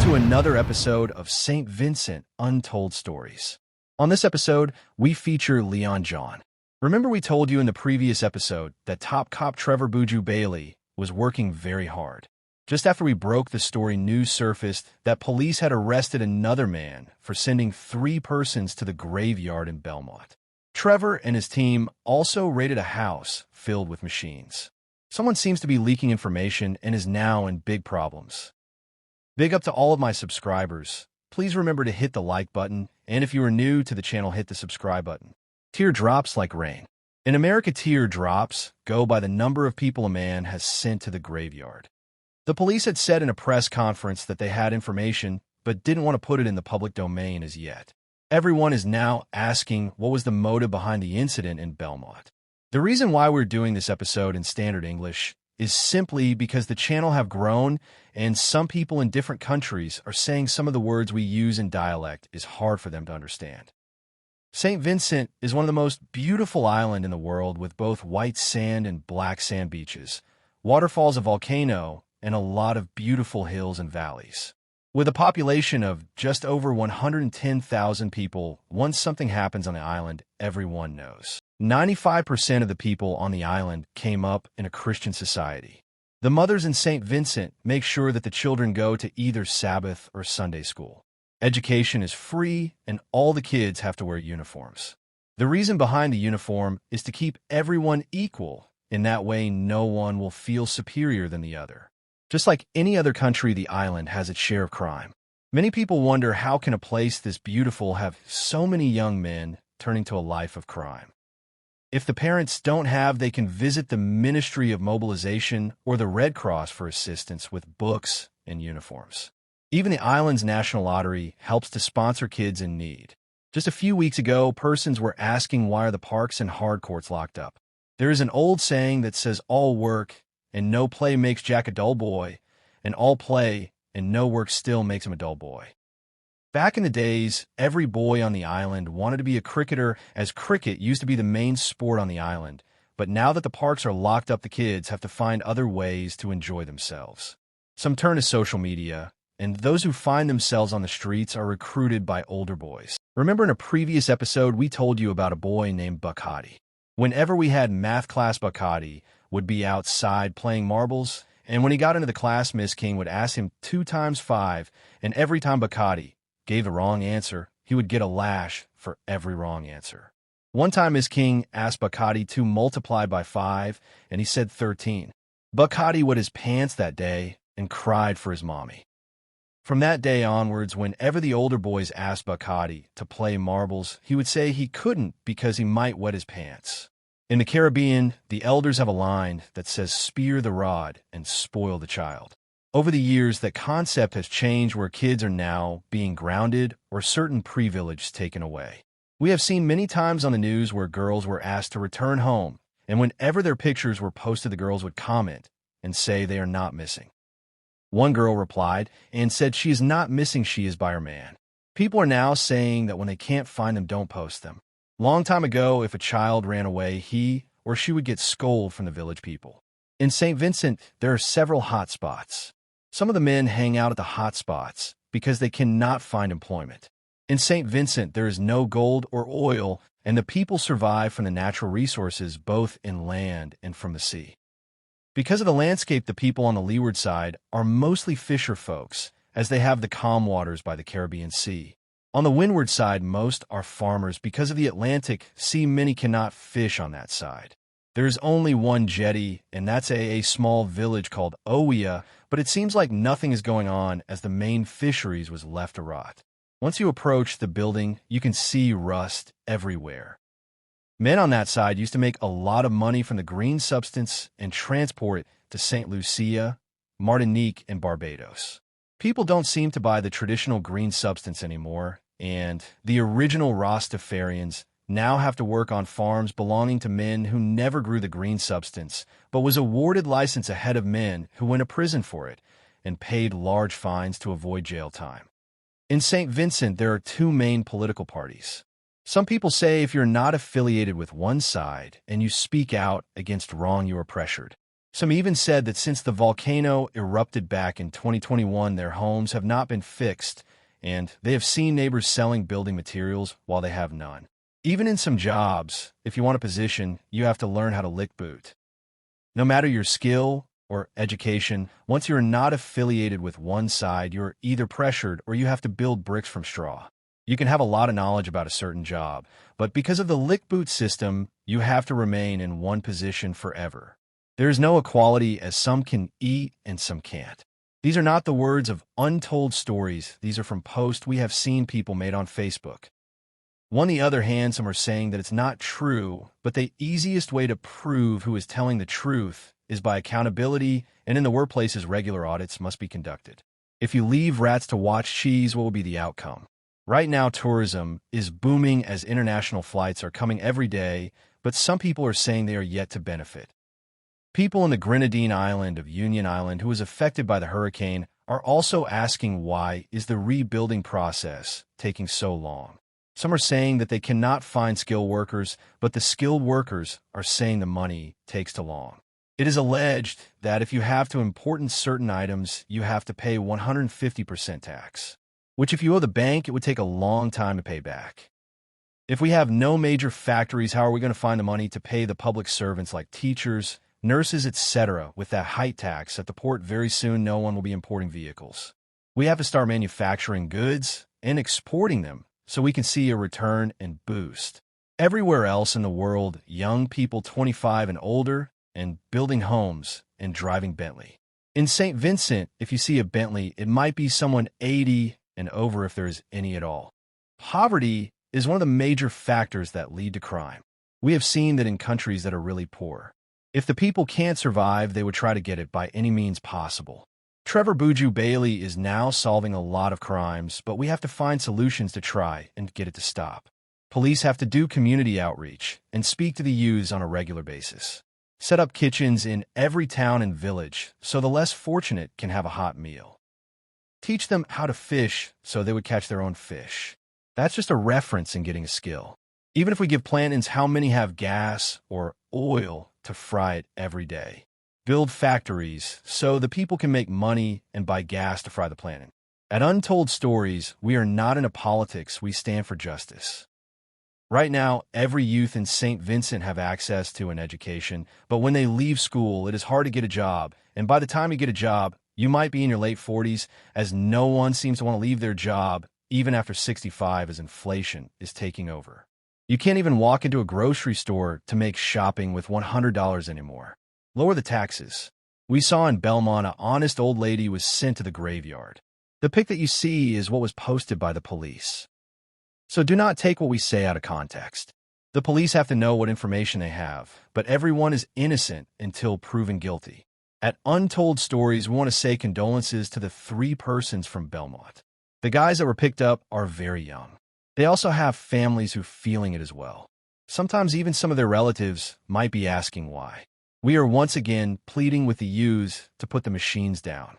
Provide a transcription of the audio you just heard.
to another episode of St. Vincent Untold Stories. On this episode, we feature Leon John. Remember we told you in the previous episode that top cop Trevor Buju Bailey was working very hard. Just after we broke the story, news surfaced that police had arrested another man for sending 3 persons to the graveyard in Belmont. Trevor and his team also raided a house filled with machines. Someone seems to be leaking information and is now in big problems. Big up to all of my subscribers. Please remember to hit the like button, and if you are new to the channel, hit the subscribe button. Tear drops like rain. In America, tear drops go by the number of people a man has sent to the graveyard. The police had said in a press conference that they had information, but didn't want to put it in the public domain as yet. Everyone is now asking what was the motive behind the incident in Belmont. The reason why we're doing this episode in standard English is simply because the channel have grown and some people in different countries are saying some of the words we use in dialect is hard for them to understand. St. Vincent is one of the most beautiful islands in the world with both white sand and black sand beaches, waterfalls, a volcano, and a lot of beautiful hills and valleys. With a population of just over 110,000 people, once something happens on the island, everyone knows. 95% of the people on the island came up in a Christian society. The mothers in St. Vincent make sure that the children go to either Sabbath or Sunday school. Education is free, and all the kids have to wear uniforms. The reason behind the uniform is to keep everyone equal. In that way, no one will feel superior than the other. Just like any other country, the island has its share of crime. Many people wonder, how can a place this beautiful have so many young men turning to a life of crime? If the parents don't have, they can visit the Ministry of Mobilization or the Red Cross for assistance with books and uniforms. Even the island's National Lottery helps to sponsor kids in need. Just a few weeks ago, persons were asking why are the parks and hard courts locked up. There is an old saying that says all work and no play makes Jack a dull boy, and all play and no work still makes him a dull boy. Back in the days, every boy on the island wanted to be a cricketer, as cricket used to be the main sport on the island. But now that the parks are locked up, the kids have to find other ways to enjoy themselves. Some turn to social media, and those who find themselves on the streets are recruited by older boys. Remember in a previous episode, we told you about a boy named Buckati. Whenever we had math class, Buckati would be outside playing marbles, and when he got into the class, Miss King would ask him 2 times 5, and every time Buckati gave the wrong answer, he would get a lash for every wrong answer. One time, Miss King asked Buckati to multiply by 5, and he said 13. Buckati wet his pants that day and cried for his mommy. From that day onwards, whenever the older boys asked Buckati to play marbles, he would say he couldn't because he might wet his pants. In the Caribbean, the elders have a line that says, "Spear the rod and spoil the child." Over the years, that concept has changed where kids are now being grounded or certain privileges taken away. We have seen many times on the news where girls were asked to return home, and whenever their pictures were posted, the girls would comment and say they are not missing. One girl replied and said she is not missing, she is by her man. People are now saying that when they can't find them, don't post them. Long time ago, if a child ran away, he or she would get scolded from the village people. In St. Vincent, there are several hot spots. Some of the men hang out at the hot spots because they cannot find employment. In St. Vincent, there is no gold or oil, and the people survive from the natural resources both in land and from the sea. Because of the landscape, the people on the leeward side are mostly fisher folks, as they have the calm waters by the Caribbean Sea. On the windward side, most are farmers. Because of the Atlantic Sea, many cannot fish on that side. There's only one jetty, and that's a small village called Owia, but it seems like nothing is going on as the main fisheries was left to rot. Once you approach the building, you can see rust everywhere. Men on that side used to make a lot of money from the green substance and transport it to St. Lucia, Martinique, and Barbados. People don't seem to buy the traditional green substance anymore, and the original Rastafarians now have to work on farms belonging to men who never grew the green substance, but was awarded license ahead of men who went to prison for it and paid large fines to avoid jail time. In St. Vincent, there are 2 main political parties. Some people say if you're not affiliated with one side and you speak out against wrong, you are pressured. Some even said that since the volcano erupted back in 2021, their homes have not been fixed, and they have seen neighbors selling building materials while they have none. Even in some jobs, if you want a position, you have to learn how to lick boot. No matter your skill or education, once you're not affiliated with one side, you're either pressured or you have to build bricks from straw. You can have a lot of knowledge about a certain job, but because of the lick boot system, you have to remain in one position forever. There is no equality, as some can eat and some can't. These are not the words of Untold Stories. These are from posts we have seen people made on Facebook. On the other hand, some are saying that it's not true, but the easiest way to prove who is telling the truth is by accountability, and in the workplaces, regular audits must be conducted. If you leave rats to watch cheese, what will be the outcome? Right now, tourism is booming as international flights are coming every day, but some people are saying they are yet to benefit. People in the Grenadine island of Union Island who was affected by the hurricane are also asking why is the rebuilding process taking so long. Some are saying that they cannot find skilled workers, but the skilled workers are saying the money takes too long. It is alleged that if you have to import certain items, you have to pay 150% tax, which if you owe the bank, it would take a long time to pay back. If we have no major factories, how are we going to find the money to pay the public servants like teachers, nurses, etc. with that height tax at the port? Very soon, no one will be importing vehicles. We have to start manufacturing goods and exporting them so we can see a return and boost. Everywhere else in the world, young people 25 and older and building homes and driving Bentley. In St. Vincent, if you see a Bentley, it might be someone 80 and over if there is any at all. Poverty is one of the major factors that lead to crime. We have seen that in countries that are really poor. If the people can't survive, they would try to get it by any means possible. Trevor Buju Bailey is now solving a lot of crimes, but we have to find solutions to try and get it to stop. Police have to do community outreach and speak to the youths on a regular basis. Set up kitchens in every town and village so the less fortunate can have a hot meal. Teach them how to fish so they would catch their own fish. That's just a reference in getting a skill. Even if we give plantains, how many have gas or oil to fry it every day? Build factories so the people can make money and buy gas to fry the plantain. At Untold Stories, we are not into politics, we stand for justice. Right now, every youth in St. Vincent have access to an education, but when they leave school, it is hard to get a job, and by the time you get a job, you might be in your late 40s, as no one seems to want to leave their job, even after 65, as inflation is taking over. You can't even walk into a grocery store to make shopping with $100 anymore. Lower the taxes. We saw in Belmont an honest old lady was sent to the graveyard. The pic that you see is what was posted by the police. So do not take what we say out of context. The police have to know what information they have, but everyone is innocent until proven guilty. At Untold Stories, we want to say condolences to the 3 persons from Belmont. The guys that were picked up are very young. They also have families who are feeling it as well. Sometimes even some of their relatives might be asking why. We are once again pleading with the youths to put the machines down.